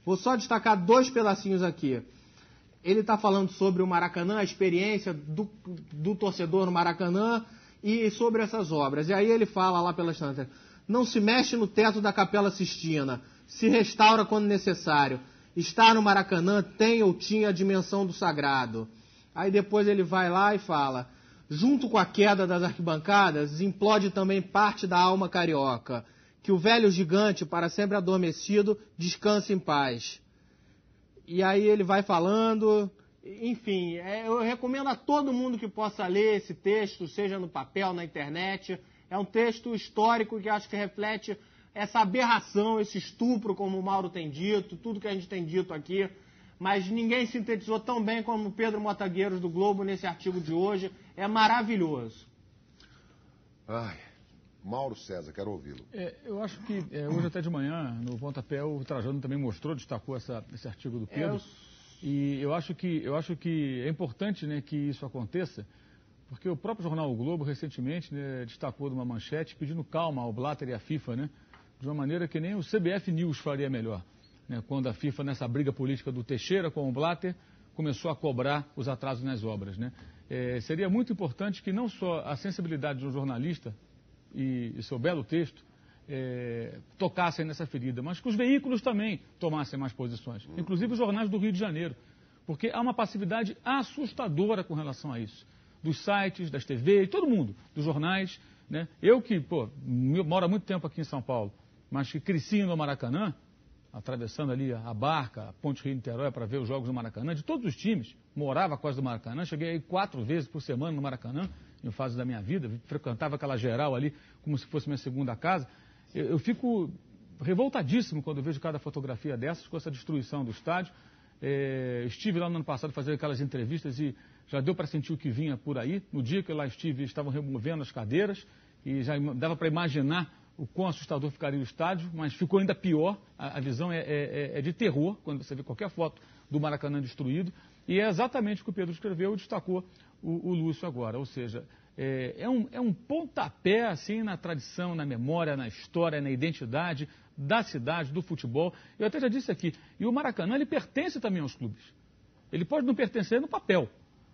Vou só destacar 2 pedacinhos aqui. Ele está falando sobre o Maracanã, a experiência do torcedor no Maracanã e sobre essas obras. E aí ele fala lá pela estante: não se mexe no teto da Capela Sistina, se restaura quando necessário. Estar no Maracanã tem ou tinha a dimensão do sagrado. Aí depois ele vai lá e fala: junto com a queda das arquibancadas, implode também parte da alma carioca. Que o velho gigante, para sempre adormecido, descanse em paz. E aí ele vai falando, enfim, eu recomendo a todo mundo que possa ler esse texto, seja no papel, na internet. É um texto histórico que acho que reflete essa aberração, esse estupro, como o Mauro tem dito, tudo que a gente tem dito aqui. Mas ninguém sintetizou tão bem como o Pedro Motagueiros do Globo nesse artigo de hoje. É maravilhoso. Mauro César, quero ouvi-lo. Eu acho que hoje até de manhã, no pontapé, o Trajano também destacou esse artigo do Pedro. E eu acho que é importante, né, que isso aconteça, porque o próprio jornal O Globo, recentemente, né, destacou de uma manchete pedindo calma ao Blatter e à FIFA, né, de uma maneira que nem o CBF News faria melhor. Né, quando a FIFA, nessa briga política do Teixeira com o Blatter, começou a cobrar os atrasos nas obras. Né. Seria muito importante que não só a sensibilidade de um jornalista e seu belo texto tocassem nessa ferida, mas que os veículos também tomassem mais posições, inclusive os jornais do Rio de Janeiro, porque há uma passividade assustadora com relação a isso, dos sites, das TVs, todo mundo, dos jornais, né? Eu que, moro há muito tempo aqui em São Paulo, mas que cresci no Maracanã, atravessando ali a Barca, a Ponte Rio-Niterói para ver os jogos do Maracanã, de todos os times, morava quase do Maracanã, cheguei aí 4 vezes por semana no Maracanã, em fase da minha vida, frequentava aquela geral ali como se fosse minha segunda casa. Eu fico revoltadíssimo quando vejo cada fotografia dessas, com essa destruição do estádio. Estive lá no ano passado fazendo aquelas entrevistas e já deu para sentir o que vinha por aí. No dia que eu lá estive, estavam removendo as cadeiras e já dava para imaginar o quão assustador ficaria o estádio, mas ficou ainda pior. A visão é de terror quando você vê qualquer foto do Maracanã destruído. E é exatamente o que o Pedro escreveu e destacou o Lúcio agora. Ou seja, é um pontapé assim na tradição, na memória, na história, na identidade da cidade, do futebol. Eu até já disse aqui, e o Maracanã ele pertence também aos clubes. Ele pode não pertencer no papel,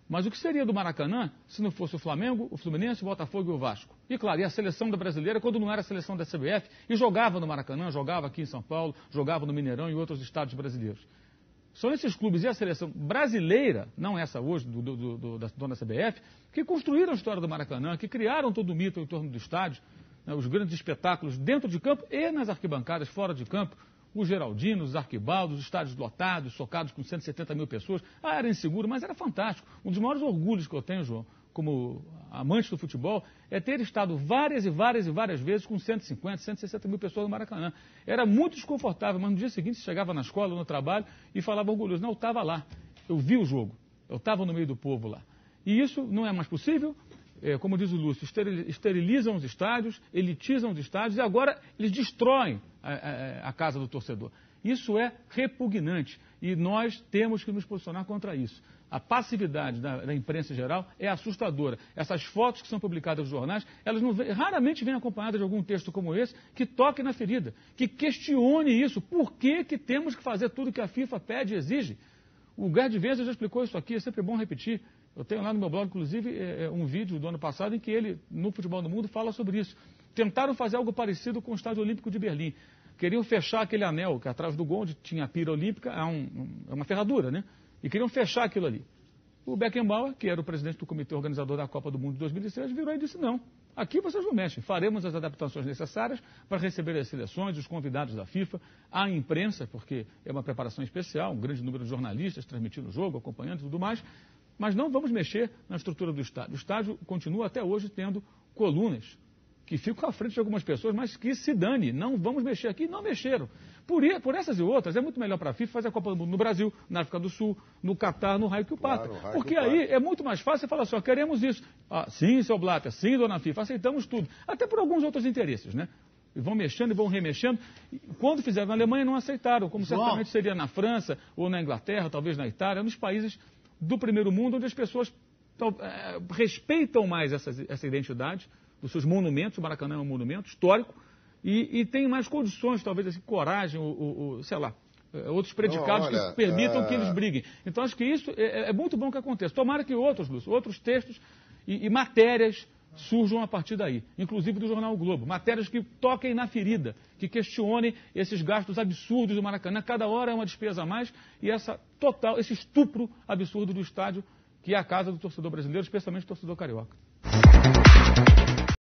mas o que seria do Maracanã se não fosse o Flamengo, o Fluminense, o Botafogo e o Vasco? E claro, e a seleção da brasileira quando não era a seleção da CBF e jogava no Maracanã, jogava aqui em São Paulo, jogava no Mineirão e outros estados brasileiros. São esses clubes e a seleção brasileira, não essa hoje, da dona CBF, que construíram a história do Maracanã, que criaram todo o mito em torno do estádio, né, os grandes espetáculos dentro de campo e nas arquibancadas, fora de campo, os Geraldinos, os Arquibaldos, os estádios lotados, socados com 170 mil pessoas. Era inseguro, mas era fantástico. Um dos maiores orgulhos que eu tenho, João, como amante do futebol, é ter estado várias e várias vezes com 150, 160 mil pessoas no Maracanã. Era muito desconfortável, mas no dia seguinte você chegava na escola, no trabalho, e falava orgulhoso: não, eu estava lá, eu vi o jogo, eu estava no meio do povo lá. E isso não é mais possível. Como diz o Lúcio, esterilizam os estádios, elitizam os estádios e agora eles destroem a casa do torcedor. Isso é repugnante e nós temos que nos posicionar contra isso. A passividade da imprensa em geral é assustadora. Essas fotos que são publicadas nos jornais, elas raramente vêm acompanhadas de algum texto como esse que toque na ferida, que questione isso. Por que temos que fazer tudo que a FIFA pede e exige? O Gerd Wenzel já explicou isso aqui, é sempre bom repetir. Eu tenho lá no meu blog, inclusive, um vídeo do ano passado em que ele, no Futebol do Mundo, fala sobre isso. Tentaram fazer algo parecido com o Estádio Olímpico de Berlim. Queriam fechar aquele anel, que atrás do gol, onde tinha a pira olímpica, é uma ferradura, né? E queriam fechar aquilo ali. O Beckenbauer, que era o presidente do comitê organizador da Copa do Mundo de 2006, virou e disse: não, aqui vocês não mexem, faremos as adaptações necessárias para receber as seleções, os convidados da FIFA, a imprensa, porque é uma preparação especial, um grande número de jornalistas transmitindo o jogo, acompanhando e tudo mais, mas não vamos mexer na estrutura do estádio. O estádio continua até hoje tendo colunas que ficam à frente de algumas pessoas, mas que se dane, não vamos mexer aqui, não mexeram. Por essas e outras, é muito melhor para a FIFA fazer a Copa do Mundo no Brasil, na África do Sul, no Catar, no raio que o parta. Claro, porque aí é muito mais fácil você falar assim: queremos isso. Sim, seu Blatter, sim, dona FIFA, aceitamos tudo. Até por alguns outros interesses, né? E vão mexendo e vão remexendo. Quando fizeram na Alemanha, não aceitaram, como certamente seria na França, ou na Inglaterra, talvez na Itália, nos países do primeiro mundo, onde as pessoas respeitam mais essa identidade dos seus monumentos. O Maracanã é um monumento histórico e tem mais condições, talvez assim, coragem, sei lá, outros predicados que permitam que eles briguem. Então, acho que isso é muito bom que aconteça. Tomara que outros textos e matérias surjam a partir daí, inclusive do jornal o Globo. Matérias que toquem na ferida, que questionem esses gastos absurdos do Maracanã. Cada hora é uma despesa a mais e esse estupro absurdo do estádio, que é a casa do torcedor brasileiro, especialmente do torcedor carioca.